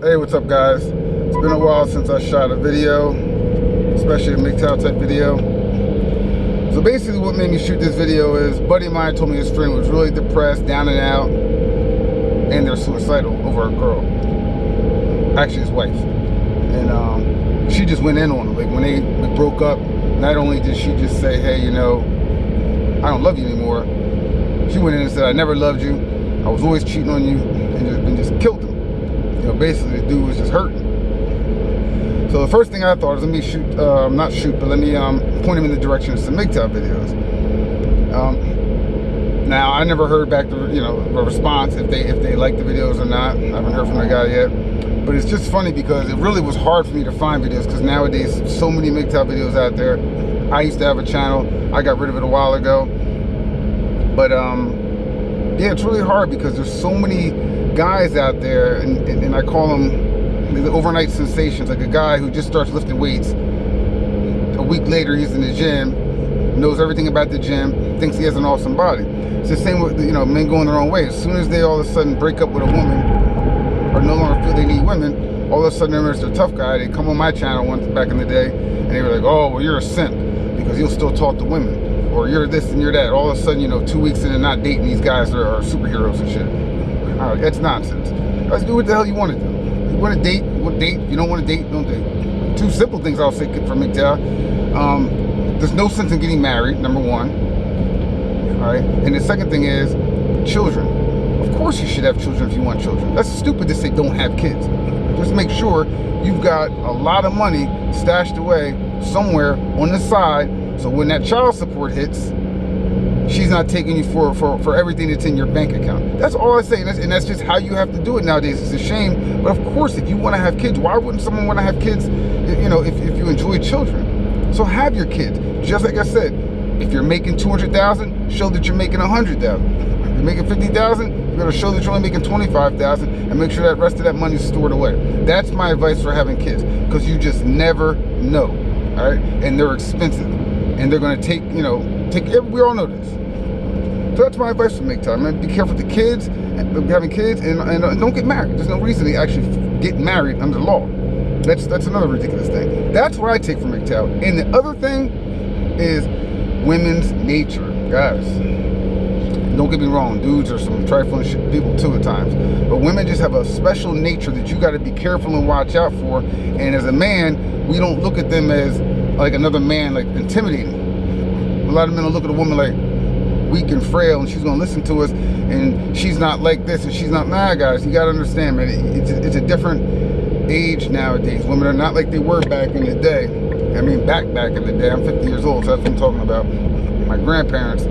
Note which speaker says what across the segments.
Speaker 1: Hey, what's up, guys? It's been a while since I shot a video, especially a Mgtow type video. So basically what made me shoot this video is a buddy of mine told me his friend was really depressed, down and out, and they're suicidal over a girl. Actually his wife. And she just went in on him. Like when they broke up, not only did she just say, hey, you know, I don't love you anymore, she went in and said, I never loved you, I was always cheating on you, and just killed him. You know, basically the dude was just hurting. So the first thing I thought is, let me shoot, not shoot, but let me point him in the direction of some Mgtow videos. Now I never heard back the a response if they like the videos or not. I haven't heard from the guy yet. But it's just funny because it really was hard for me to find videos because nowadays so many Mgtow videos out there. I used to have a channel. I got rid of it a while ago. But yeah, it's really hard because there's so many guys out there, and I call them the overnight sensations. Like a guy who just starts lifting weights, a week later he's in the gym, knows everything about the gym, thinks he has an awesome body. It's the same with men going their own way. As soon as they all of a sudden break up with a woman or no longer feel they need women, all of a sudden they're Mr. Tough Guy. They come on my channel once back in the day and they were like, oh, well, you're a simp because you'll still talk to women, or you're this and you're that. All of a sudden, 2 weeks in and not dating, these guys are superheroes and shit. That's nonsense. Let's do what the hell you want to do. You want to date, we'll date. If you don't want to date, don't date. Two simple things I'll say for Mgtow. There's no sense in getting married, number one. All right. And the second thing is children. Of course you should have children if you want children. That's stupid to say don't have kids. Just make sure you've got a lot of money stashed away somewhere on the side, so when that child support hits, she's not taking you for everything that's in your bank account. That's all I say, and that's just how you have to do it nowadays. It's a shame, but of course, if you want to have kids, why wouldn't someone want to have kids? If you enjoy children, so have your kids. Just like I said, if you're making 200,000, show that you're making 100,000. If you're making 50,000, you gotta show that you're only making 25,000, and make sure that rest of that money is stored away. That's my advice for having kids, because you just never know. All right, and they're expensive, and they're gonna take we all know this. So that's my advice for Mgtow, man. Be careful with the kids, having kids, and don't get married. There's no reason to actually get married under the law. That's another ridiculous thing. That's what I take from Mgtow. And the other thing is women's nature, guys. Don't get me wrong, dudes are some trifling people too at times. But women just have a special nature that you got to be careful and watch out for. And as a man, we don't look at them as like another man, like intimidating. A lot of men will look at a woman like weak and frail, and she's gonna listen to us, and she's not like this, and she's not. Nah, guys, you gotta understand, man. It's a different age nowadays. Women are not like they were back in the day. I mean, back in the day. I'm 50 years old, so that's what I'm talking about. My grandparents,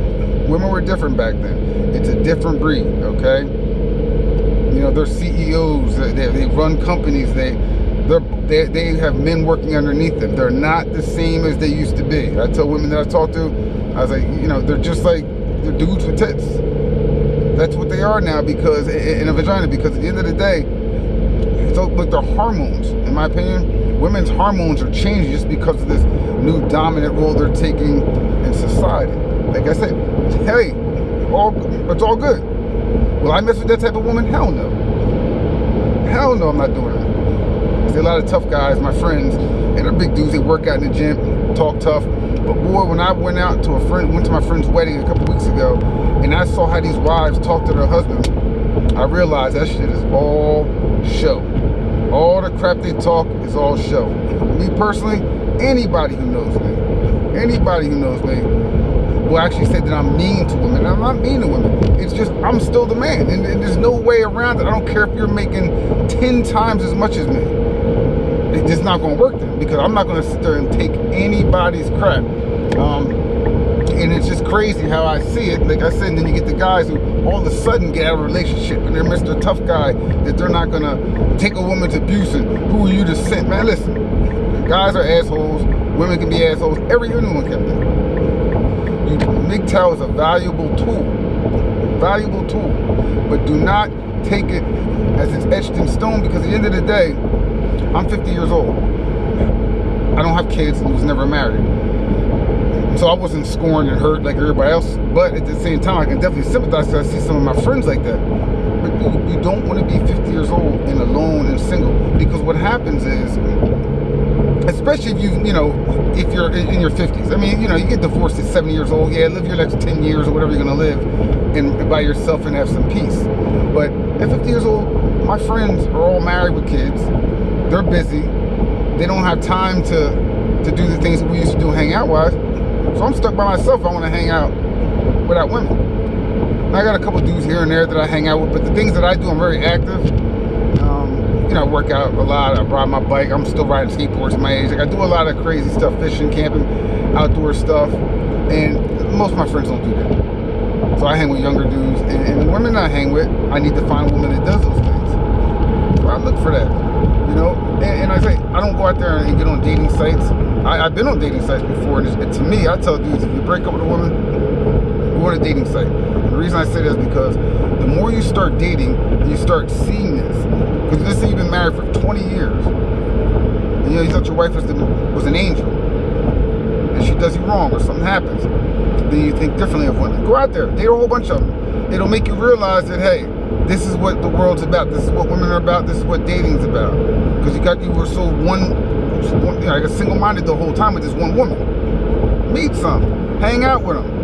Speaker 1: women were different back then. It's a different breed, okay? They're CEOs. They run companies. They have men working underneath them. They're not the same as they used to be. I tell women that I talk to, I was like, they're just like they're dudes with tits. That's what they are now, because in a vagina. Because at the end of the day, it's like their hormones. In my opinion, women's hormones are changing just because of this new dominant role they're taking in society. Like I said, hey, it's all good. Will I mess with that type of woman? Hell no. Hell no, I'm not doing it. I see a lot of tough guys, my friends, and they're big dudes. They work out in the gym, talk tough. But boy, when I went to my friend's wedding a couple weeks ago, and I saw how these wives talk to their husbands, I realized that shit is all show. All the crap they talk is all show. Me personally, anybody who knows me will actually say that I'm mean to women. I'm not mean to women. It's just I'm still the man, and there's no way around it. I don't care if you're making 10 times as much as me. It's just not going to work then, because I'm not going to sit there and take anybody's crap. And it's just crazy how I see it. Like I said, and then you get the guys who all of a sudden get out of a relationship, and they're Mr. Tough Guy, that they're not going to take a woman's abuse, and who are you to simp? Man, listen, guys are assholes, women can be assholes, anyone can be. Mgtow is a valuable tool, but do not take it as it's etched in stone, because at the end of the day, I'm 50 years old. I don't have kids and was never married. So I wasn't scorned and hurt like everybody else. But at the same time, I can definitely sympathize because I see some of my friends like that. But you don't want to be 50 years old and alone and single, because what happens is, especially if if you're in your 50s. I mean, you get divorced at 70 years old. Yeah, live your next 10 years or whatever you're going to live and by yourself and have some peace. But at 50 years old, my friends are all married with kids. They're busy. They don't have time to do the things that we used to do hang out wise. So I'm stuck by myself. I want to hang out without women. I got a couple dudes here and there that I hang out with, but the things that I do, I'm very active. I work out a lot. I ride my bike. I'm still riding skateboards at my age. Like, I do a lot of crazy stuff, fishing, camping, outdoor stuff, and most of my friends don't do that. So I hang with younger dudes, and the women I hang with, I need to find a woman that does those things. So I look for that, and I say, I don't go out there and get on dating sites. I've been on dating sites before, and to me, I tell dudes, if you break up with a woman, go on a dating site. And the reason I say that is because the more you start dating, you start seeing this. Because let's say you've been married for 20 years, and you thought your wife was an angel, and she does you wrong or something happens, then you think differently of women. Go out there, date a whole bunch of them. It'll make you realize that, hey, this is what the world's about. This is what women are about. This is what dating's about. Because you were so like single-minded the whole time with this one woman. Meet some, hang out with them.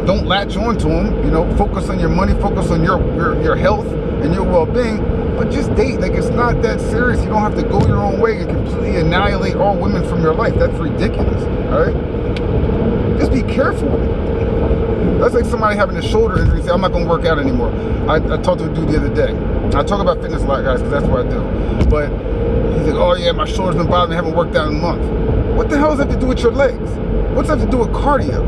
Speaker 1: Don't latch on to them. Focus on your money, focus on your health and your well-being, but just date. Like, it's not that serious. You don't have to go your own way and completely annihilate all women from your life. That's ridiculous, all right? Just be careful. That's like somebody having a shoulder injury and say, I'm not going to work out anymore. I talked to a dude the other day. I talk about fitness a lot, guys, because that's what I do. But he's like, oh yeah, my shoulder's been bothering me. I haven't worked out in a month. What the hell does that have to do with your legs? What's that have to do with cardio?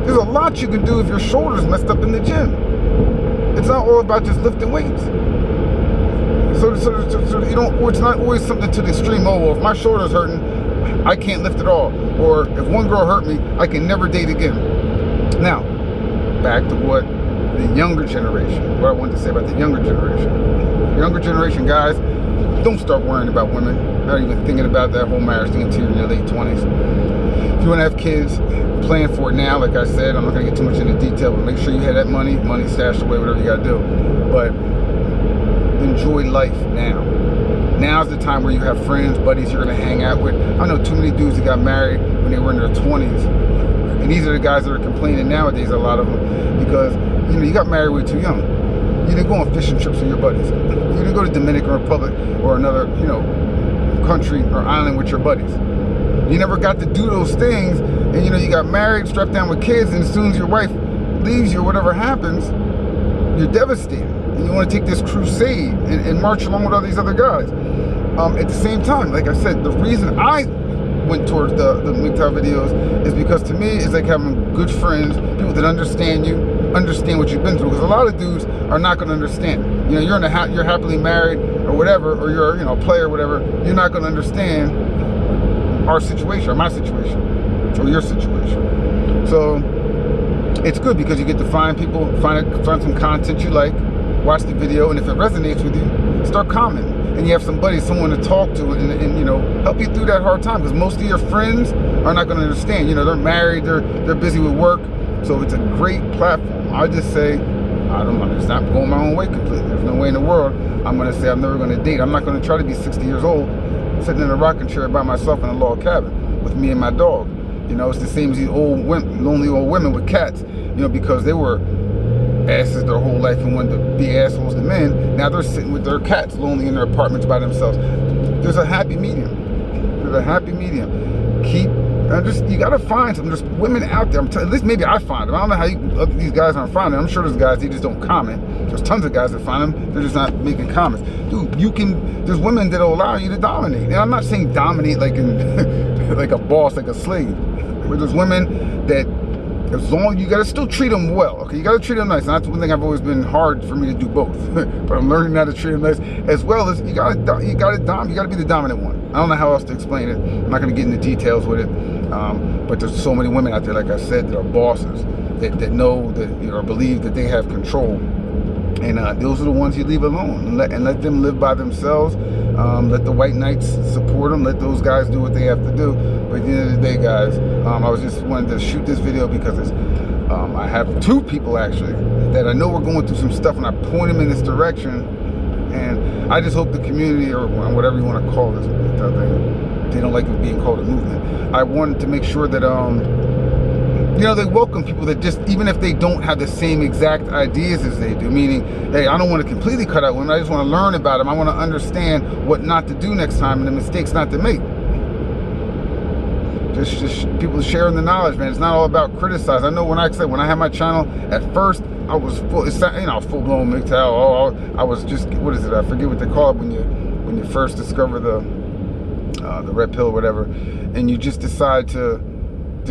Speaker 1: There's a lot you can do if your shoulder's messed up in the gym. It's not all about just lifting weights. So it's not always something to the extreme. Oh, well, if my shoulder's hurting, I can't lift at all. Or if one girl hurt me, I can never date again. Now, back to what the younger generation, what I wanted to say about the younger generation. Younger generation, guys, don't start worrying about women. Not even thinking about that whole marriage thing until you're in your late 20s. If you want to have kids, plan for it now. Like I said, I'm not going to get too much into detail, but make sure you have that money stashed away, whatever you got to do. But enjoy life now. Now's the time where you have friends, buddies you're going to hang out with. I know too many dudes that got married when they were in their 20s. And these are the guys that are complaining nowadays, a lot of them, because you got married way too young. You didn't go on fishing trips with your buddies. You didn't go to Dominican Republic or another, country or island with your buddies. You never got to do those things, and you got married, strapped down with kids, and as soon as your wife leaves you or whatever happens, you're devastated. And you want to take this crusade and march along with all these other guys. At the same time, like I said, the reason I went towards the Mgtow videos is because to me, it's like having good friends, people that understand you, understand what you've been through. Because a lot of dudes are not going to understand. You're you're happily married or whatever, or you're a player or whatever. You're not going to understand our situation, or my situation, or your situation. So it's good because you get to find people, find some content you like, watch the video, and if it resonates with you, start commenting. And you have somebody, someone to talk to, and help you through that hard time. Because most of your friends are not going to understand. They're married, they're busy with work, so it's a great platform. I just say, I'm just not going my own way completely. There's no way in the world I'm going to say I'm never going to date. I'm not going to try to be 60 years old, sitting in a rocking chair by myself in a log cabin with me and my dog. It's the same as these lonely old women with cats. Because they were asses their whole life and wanted to be assholes to men. Now they're sitting with their cats lonely in their apartments by themselves. There's a happy medium. There's a happy medium. You gotta find some. There's women out there. At least maybe I find them. I don't know how these guys aren't finding them. I'm sure there's guys, they just don't comment. There's tons of guys that find them. They're just not making comments. Dude, there's women that'll allow you to dominate. And I'm not saying dominate like like a boss, like a slave. But there's women that, as long you gotta still treat them well, okay? You gotta treat them nice. And that's one thing I've always been hard for me to do both. But I'm learning how to treat them nice, as well as you gotta be the dominant one. I don't know how else to explain it. I'm not gonna get into details with it. But there's so many women out there, like I said, that are bosses, that know that or believe that they have control. And those are the ones you leave alone and let them live by themselves. Let the white knights support them. Let those guys do what they have to do. But at the end of the day, guys, I was just wanted to shoot this video because I have 2 people actually that I know are going through some stuff, and I point them in this direction. And I just hope the community, or whatever you want to call this, they don't like it being called a movement. I wanted to make sure that you know, they welcome people that just, even if they don't have the same exact ideas as they do, meaning, hey, I don't want to completely cut out women, I just want to learn about them. I want to understand what not to do next time and the mistakes not to make. Just people sharing the knowledge, man. It's not all about criticize. I know when I had my channel at first, I was full-blown Mgtow. Oh, I was just, what is it? I forget what they call it when you first discover the red pill or whatever, and you just decide to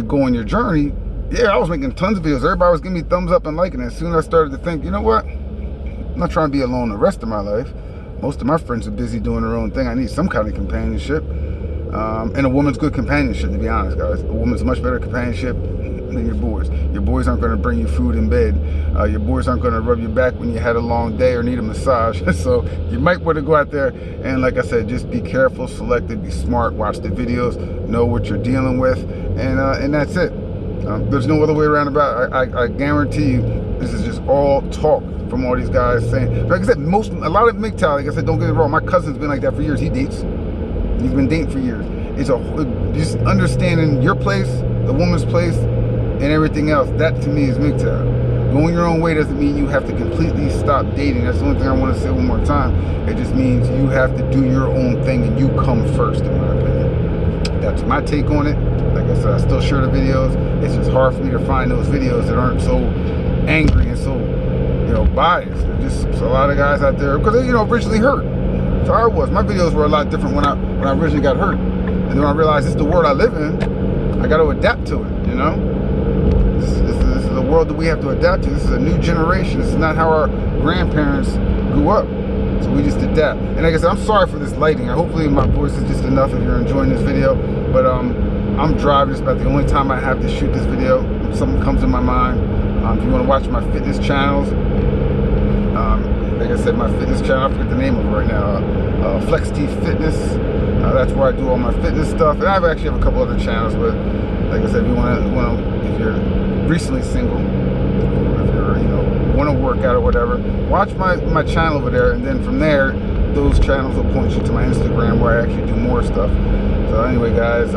Speaker 1: go on your journey. Yeah, I was making tons of videos. Everybody was giving me thumbs up and liking it. As soon as I started to think, you know what? I'm not trying to be alone the rest of my life. Most of my friends are busy doing their own thing. I need some kind of companionship. And a woman's good companionship, to be honest, guys. A woman's much better companionship than your boys. Your boys aren't going to bring you food in bed. Your boys aren't going to rub your back when you had a long day or need a massage. So you might want to go out there and, like I said, just be careful, selective, be smart, watch the videos, know what you're dealing with, and that's it. There's no other way around about it. I guarantee you, this is just all talk from all these guys saying. Like I said, a lot of Mgtow, like I said, don't get it wrong. My cousin's been like that for years. He dates. He's been dating for years. It's just understanding your place, the woman's place, and everything else. That to me is Mgtow. Going your own way doesn't mean you have to completely stop dating. That's the only thing I want to say one more time. It just means you have to do your own thing and you come first, in my opinion. That's my take on it. Like I said, I still share the videos. It's just hard for me to find those videos that aren't so angry and so, you know, biased. There's just a lot of guys out there, because they, you know, originally hurt. So I was. My videos were a lot different when I originally got hurt. And then when I realized this is the world I live in, I got to adapt to it, you know? This is the world that we have to adapt to. This is a new generation. This is not how our grandparents grew up. So we just adapt. And like I said, I'm sorry for this lighting. Hopefully my voice is just enough if you're enjoying this video. But I'm driving. It's about the only time I have to shoot this video. If something comes in my mind. If you want to watch my fitness channels, like I said, my fitness channel, I forget the name of it right now, Flex T Fitness. That's where I do all my fitness stuff. And I actually have a couple other channels, but like I said, if you if you're recently single, if you're, you know, want to work out or whatever, watch my channel over there, and then from there, those channels will point you to my Instagram where I actually do more stuff. So anyway, guys,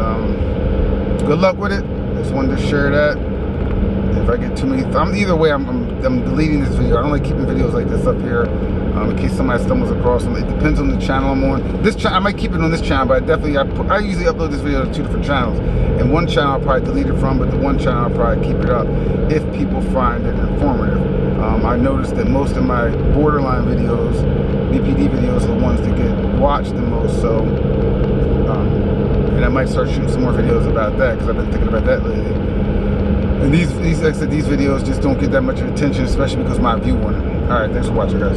Speaker 1: good luck with it. Just wanted to share that. If I get too many, either way, I'm deleting this video. I don't like keeping videos like this up here in case somebody stumbles across them. It depends on the channel I'm on. This I might keep it on this channel, but I usually upload this video to 2 different channels. And one channel I'll probably delete it from, but the one channel I'll probably keep it up if people find it informative. I noticed that most of my borderline videos, BPD videos, are the ones that get watched the most. So, and I might start shooting some more videos about that because I've been thinking about that lately. And these, like I said, these videos just don't get that much attention, especially because my view on it. All right, thanks for watching, guys.